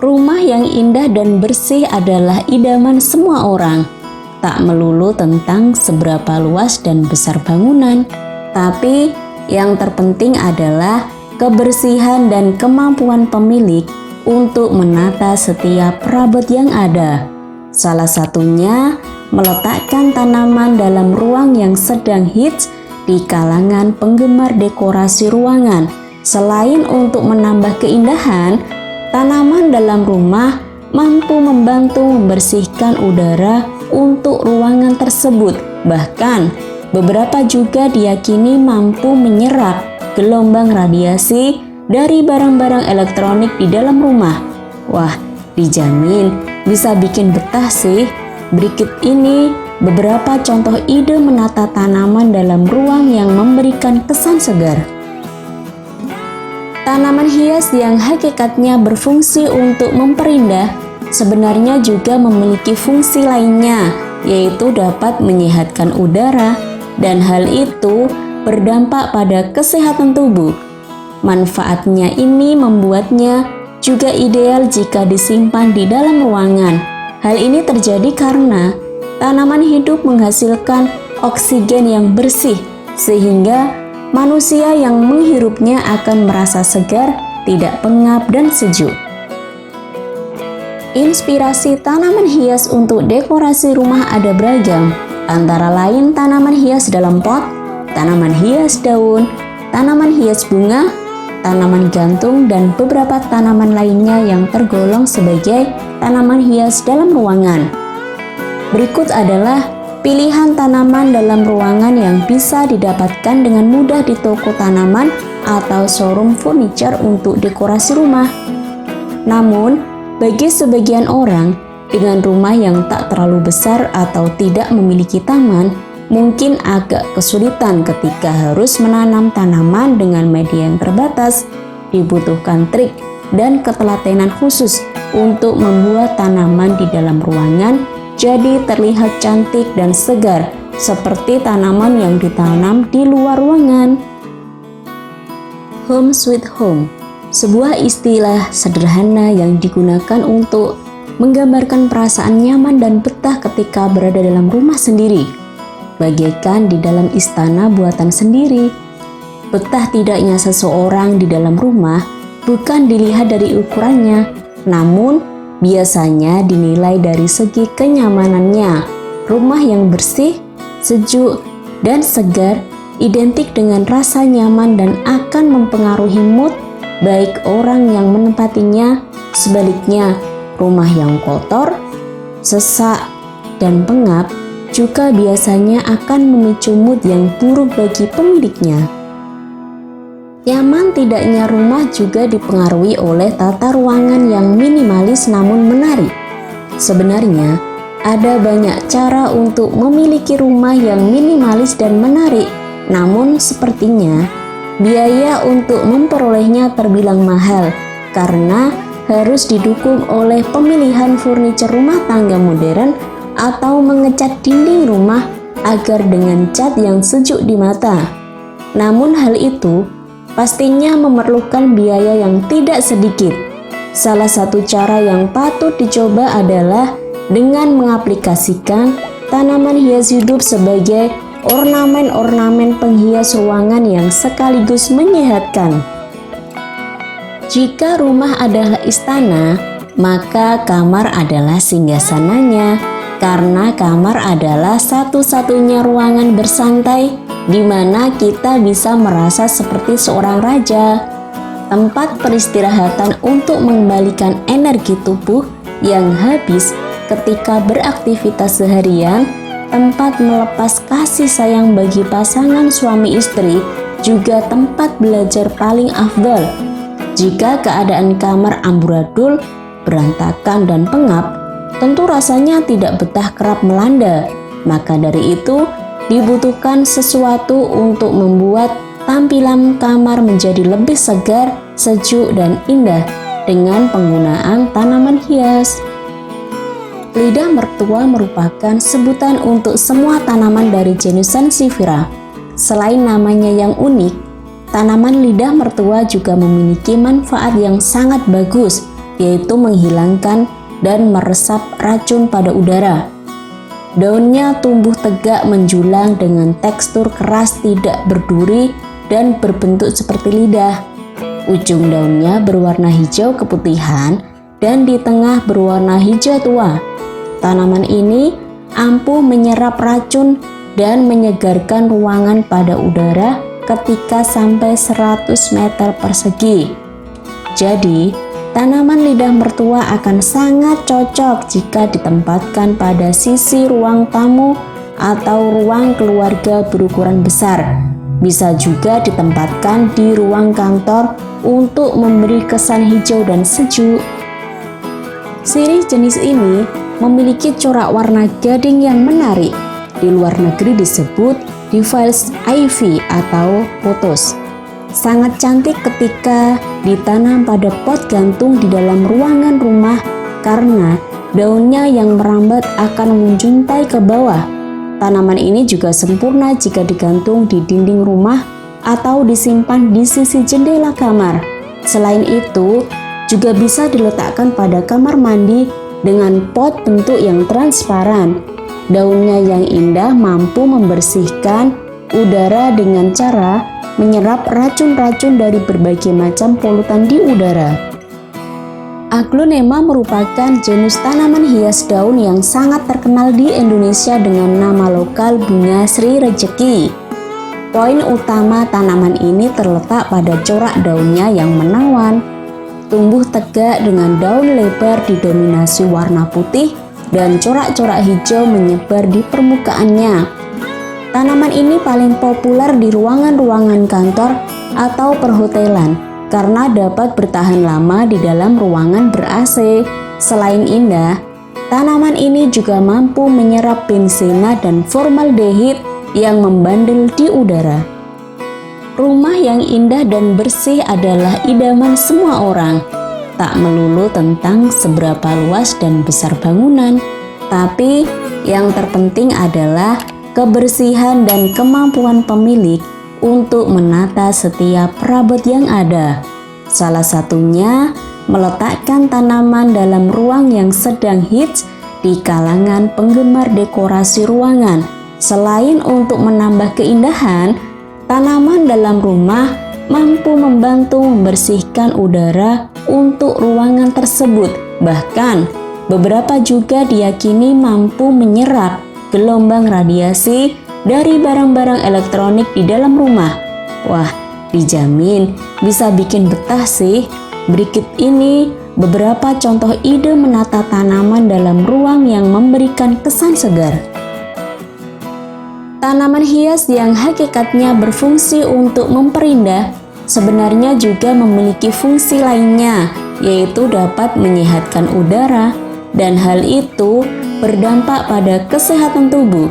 Rumah yang indah dan bersih adalah idaman semua orang. Tak melulu tentang seberapa luas dan besar bangunan, tapi yang terpenting adalah kebersihan dan kemampuan pemilik untuk menata setiap perabot yang ada. Salah satunya meletakkan tanaman dalam ruang yang sedang hits di kalangan penggemar dekorasi ruangan. Selain untuk menambah keindahan, tanaman dalam rumah mampu membantu membersihkan udara untuk ruangan tersebut. Bahkan, beberapa juga diyakini mampu menyerap gelombang radiasi dari barang-barang elektronik di dalam rumah. Wah, dijamin bisa bikin betah sih. Berikut ini beberapa contoh ide menata tanaman dalam ruang yang memberikan kesan segar. Tanaman hias yang hakikatnya berfungsi untuk memperindah sebenarnya juga memiliki fungsi lainnya, yaitu dapat menyehatkan udara, dan hal itu berdampak pada kesehatan tubuh. Manfaatnya ini membuatnya juga ideal jika disimpan di dalam ruangan. Hal ini terjadi karena tanaman hidup menghasilkan oksigen yang bersih, sehingga manusia yang menghirupnya akan merasa segar, tidak pengap, dan sejuk. Inspirasi tanaman hias untuk dekorasi rumah ada beragam, antara lain tanaman hias dalam pot, tanaman hias daun, tanaman hias bunga, tanaman gantung, dan beberapa tanaman lainnya yang tergolong sebagai tanaman hias dalam ruangan. Berikut adalah pilihan tanaman dalam ruangan yang bisa didapatkan dengan mudah di toko tanaman atau showroom furniture untuk dekorasi rumah. Namun, bagi sebagian orang, dengan rumah yang tak terlalu besar atau tidak memiliki taman, mungkin agak kesulitan ketika harus menanam tanaman dengan media yang terbatas. Dibutuhkan trik dan ketelatenan khusus untuk membuat tanaman di dalam ruangan jadi terlihat cantik dan segar, seperti tanaman yang ditanam di luar ruangan. Home sweet home, sebuah istilah sederhana yang digunakan untuk menggambarkan perasaan nyaman dan betah ketika berada dalam rumah sendiri, bagaikan di dalam istana buatan sendiri. Betah tidaknya seseorang di dalam rumah bukan dilihat dari ukurannya, namun biasanya dinilai dari segi kenyamanannya. Rumah yang bersih, sejuk, dan segar identik dengan rasa nyaman dan akan mempengaruhi mood baik orang yang menempatinya. Sebaliknya, rumah yang kotor, sesak, dan pengap juga biasanya akan memicu mood yang buruk bagi pemiliknya. Nyaman tidaknya rumah juga dipengaruhi oleh tata ruangan yang minimalis namun menarik. Sebenarnya, ada banyak cara untuk memiliki rumah yang minimalis dan menarik, namun sepertinya biaya untuk memperolehnya terbilang mahal karena harus didukung oleh pemilihan furniture rumah tangga modern atau mengecat dinding rumah agar dengan cat yang sejuk di mata. Namun hal itu pastinya memerlukan biaya yang tidak sedikit. Salah satu cara yang patut dicoba adalah dengan mengaplikasikan tanaman hias hidup sebagai ornamen-ornamen penghias ruangan yang sekaligus menyehatkan. Jika rumah adalah istana, maka kamar adalah singgasananya, karena kamar adalah satu-satunya ruangan bersantai di mana kita bisa merasa seperti seorang raja. Tempat peristirahatan untuk mengembalikan energi tubuh yang habis ketika beraktivitas seharian, tempat melepas kasih sayang bagi pasangan suami istri, juga tempat belajar paling afdal. Jika keadaan kamar amburadul, berantakan, dan pengap, tentu rasanya tidak betah kerap melanda. Maka dari itu, dibutuhkan sesuatu untuk membuat tampilan kamar menjadi lebih segar, sejuk, dan indah dengan penggunaan tanaman hias. Lidah mertua merupakan sebutan untuk semua tanaman dari genus Sansevieria. Selain namanya yang unik, tanaman lidah mertua juga memiliki manfaat yang sangat bagus yaitu menghilangkan dan meresap racun pada udara. Daunnya tumbuh tegak menjulang dengan tekstur keras tidak berduri dan berbentuk seperti lidah. Ujung daunnya berwarna hijau keputihan dan di tengah berwarna hijau tua. Tanaman ini ampuh menyerap racun dan menyegarkan ruangan pada udara ketika sampai 100 meter persegi. Jadi, tanaman lidah mertua akan sangat cocok jika ditempatkan pada sisi ruang tamu atau ruang keluarga berukuran besar. Bisa juga ditempatkan di ruang kantor untuk memberi kesan hijau dan sejuk. Sirih jenis ini memiliki corak warna gading yang menarik. Di luar negeri disebut Devil's Ivy atau pothos. Sangat cantik ketika ditanam pada pot gantung di dalam ruangan rumah karena daunnya yang merambat akan menjuntai ke bawah. Tanaman ini juga sempurna jika digantung di dinding rumah atau disimpan di sisi jendela kamar. Selain itu, juga bisa diletakkan pada kamar mandi dengan pot bentuk yang transparan. Daunnya yang indah mampu membersihkan udara dengan cara menyerap racun-racun dari berbagai macam polutan di udara. Aglonema merupakan jenis tanaman hias daun yang sangat terkenal di Indonesia dengan nama lokal bunga Sri Rejeki. Poin utama tanaman ini terletak pada corak daunnya yang menawan. Tumbuh tegak dengan daun lebar didominasi warna putih dan corak-corak hijau menyebar di permukaannya. Tanaman ini paling populer di ruangan-ruangan kantor atau perhotelan karena dapat bertahan lama di dalam ruangan ber-AC. Selain indah, tanaman ini juga mampu menyerap benzena dan formaldehid yang membandel di udara. Rumah yang indah dan bersih adalah idaman semua orang. Tak melulu tentang seberapa luas dan besar bangunan, tapi yang terpenting adalah kebersihan dan kemampuan pemilik untuk menata setiap perabot yang ada. Salah satunya meletakkan tanaman dalam ruang yang sedang hits di kalangan penggemar dekorasi ruangan. Selain untuk menambah keindahan, tanaman dalam rumah mampu membantu membersihkan udara untuk ruangan tersebut. Bahkan, beberapa juga diyakini mampu menyerap gelombang radiasi dari barang-barang elektronik di dalam rumah. Wah, dijamin bisa bikin betah sih. Berikut ini beberapa contoh ide menata tanaman dalam ruang yang memberikan kesan segar. Tanaman hias yang hakikatnya berfungsi untuk memperindah sebenarnya juga memiliki fungsi lainnya, yaitu dapat menyehatkan udara, dan hal itu berdampak pada kesehatan tubuh.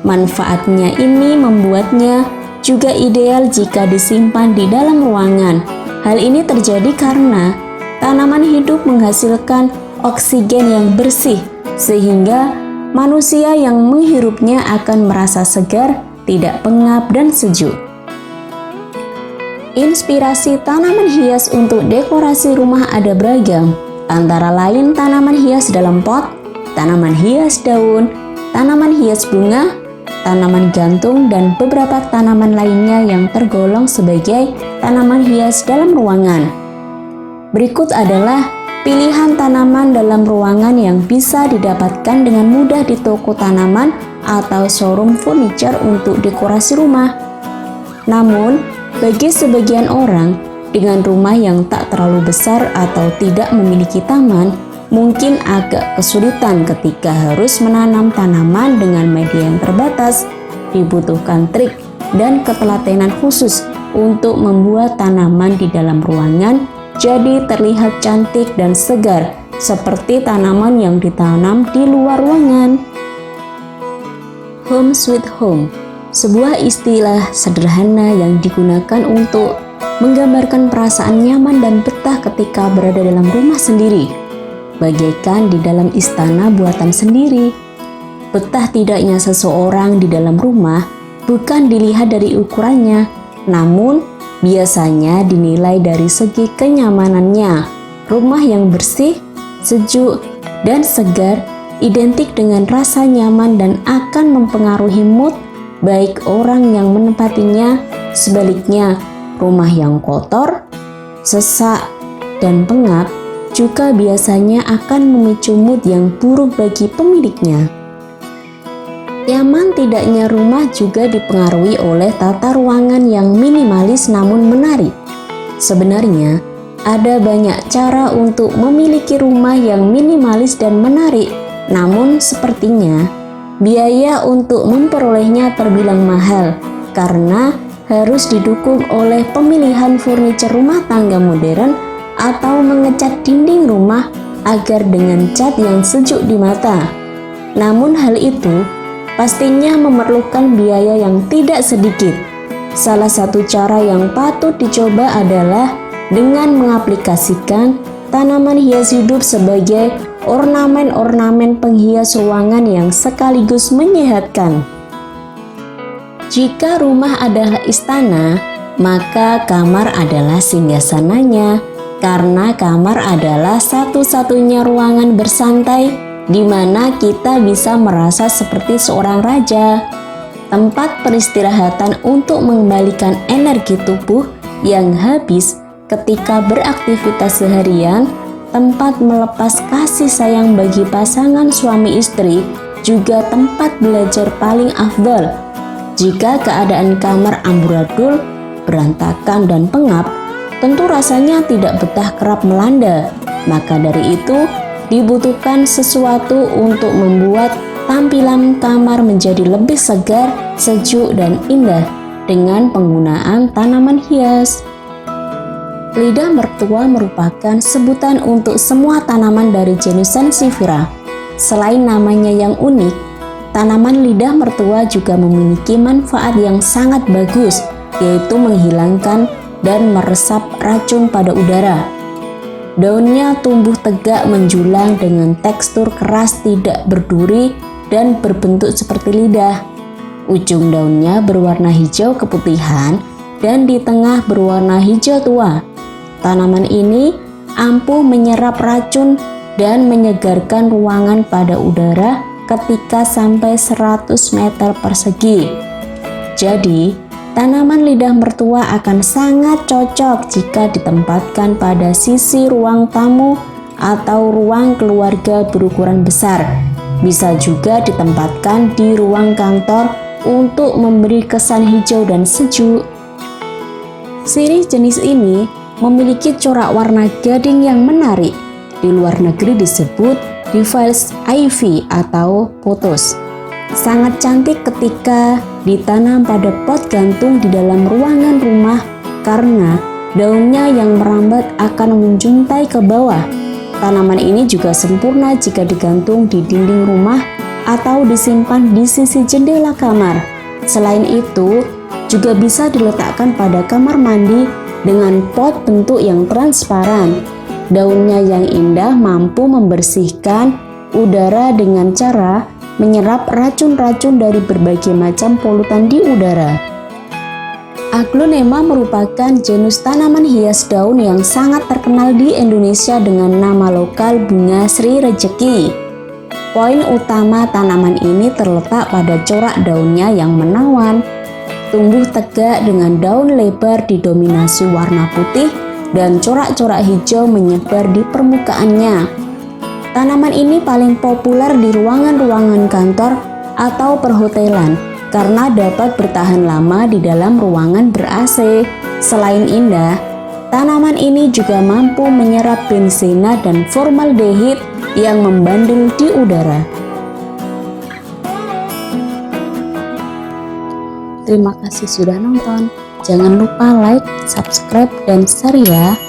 Manfaatnya ini membuatnya juga ideal jika disimpan di dalam ruangan. Hal ini terjadi karena tanaman hidup menghasilkan oksigen yang bersih, sehingga manusia yang menghirupnya akan merasa segar, tidak pengap, dan sejuk. Inspirasi tanaman hias untuk dekorasi rumah ada beragam, antara lain tanaman hias dalam pot, tanaman hias daun, tanaman hias bunga, tanaman gantung, dan beberapa tanaman lainnya yang tergolong sebagai tanaman hias dalam ruangan. Berikut adalah pilihan tanaman dalam ruangan yang bisa didapatkan dengan mudah di toko tanaman atau showroom furniture untuk dekorasi rumah. Namun, bagi sebagian orang, dengan rumah yang tak terlalu besar atau tidak memiliki taman, mungkin agak kesulitan ketika harus menanam tanaman dengan media yang terbatas. Dibutuhkan trik dan ketelatenan khusus untuk membuat tanaman di dalam ruangan jadi terlihat cantik dan segar seperti tanaman yang ditanam di luar ruangan. Home sweet home, sebuah istilah sederhana yang digunakan untuk menggambarkan perasaan nyaman dan betah ketika berada dalam rumah sendiri, bagaikan di dalam istana buatan sendiri. Betah tidaknya seseorang di dalam rumah bukan dilihat dari ukurannya, namun biasanya dinilai dari segi kenyamanannya. Rumah yang bersih, sejuk, dan segar identik dengan rasa nyaman dan akan mempengaruhi mood baik orang yang menempatinya. Sebaliknya, rumah yang kotor, sesak, dan pengap juga biasanya akan memicu mood yang buruk bagi pemiliknya. Nyaman tidaknya rumah juga dipengaruhi oleh tata ruangan yang minimalis namun menarik. Sebenarnya, ada banyak cara untuk memiliki rumah yang minimalis dan menarik, namun sepertinya biaya untuk memperolehnya terbilang mahal karena harus didukung oleh pemilihan furniture rumah tangga modern atau mengecat dinding rumah agar dengan cat yang sejuk di mata. Namun hal itu pastinya memerlukan biaya yang tidak sedikit. Salah satu cara yang patut dicoba adalah dengan mengaplikasikan tanaman hias hidup sebagai ornamen-ornamen penghias ruangan yang sekaligus menyehatkan. Jika rumah adalah istana, maka kamar adalah singgasananya, karena kamar adalah satu-satunya ruangan bersantai di mana kita bisa merasa seperti seorang raja. Tempat peristirahatan untuk mengembalikan energi tubuh yang habis ketika beraktivitas seharian, tempat melepas kasih sayang bagi pasangan suami istri, juga tempat belajar paling afdal. Jika keadaan kamar amburadul, berantakan dan pengap, tentu rasanya tidak betah kerap melanda. Maka dari itu, dibutuhkan sesuatu untuk membuat tampilan kamar menjadi lebih segar, sejuk, dan indah dengan penggunaan tanaman hias. Lidah mertua merupakan sebutan untuk semua tanaman dari genus Sansevieria. Selain namanya yang unik, tanaman lidah mertua juga memiliki manfaat yang sangat bagus, yaitu menghilangkan dan meresap racun pada udara. Daunnya tumbuh tegak menjulang dengan tekstur keras tidak berduri dan berbentuk seperti lidah. Ujung daunnya berwarna hijau keputihan dan di tengah berwarna hijau tua. Tanaman ini ampuh menyerap racun dan menyegarkan ruangan pada udara ketika sampai 100 meter persegi. Jadi, tanaman lidah mertua akan sangat cocok jika ditempatkan pada sisi ruang tamu atau ruang keluarga berukuran besar. Bisa juga ditempatkan di ruang kantor untuk memberi kesan hijau dan sejuk. Sirih jenis ini memiliki corak warna gading yang menarik. Di luar negeri disebut Devil's Ivy atau pothos. Sangat cantik ketika ditanam pada pot gantung di dalam ruangan rumah karena daunnya yang merambat akan menjuntai ke bawah. Tanaman ini juga sempurna jika digantung di dinding rumah atau disimpan di sisi jendela kamar. Selain itu, juga bisa diletakkan pada kamar mandi dengan pot bentuk yang transparan. Daunnya yang indah mampu membersihkan udara dengan cara menyerap racun-racun dari berbagai macam polutan di udara. Aglonema merupakan genus tanaman hias daun yang sangat terkenal di Indonesia dengan nama lokal bunga Sri Rejeki. Poin utama tanaman ini terletak pada corak daunnya yang menawan. Tumbuh tegak dengan daun lebar didominasi warna putih dan corak-corak hijau menyebar di permukaannya. Tanaman ini paling populer di ruangan-ruangan kantor atau perhotelan karena dapat bertahan lama di dalam ruangan ber-AC. Selain indah, tanaman ini juga mampu menyerap benzena dan formaldehid yang membandel di udara. Terima kasih sudah nonton. Jangan lupa like, subscribe, dan share ya.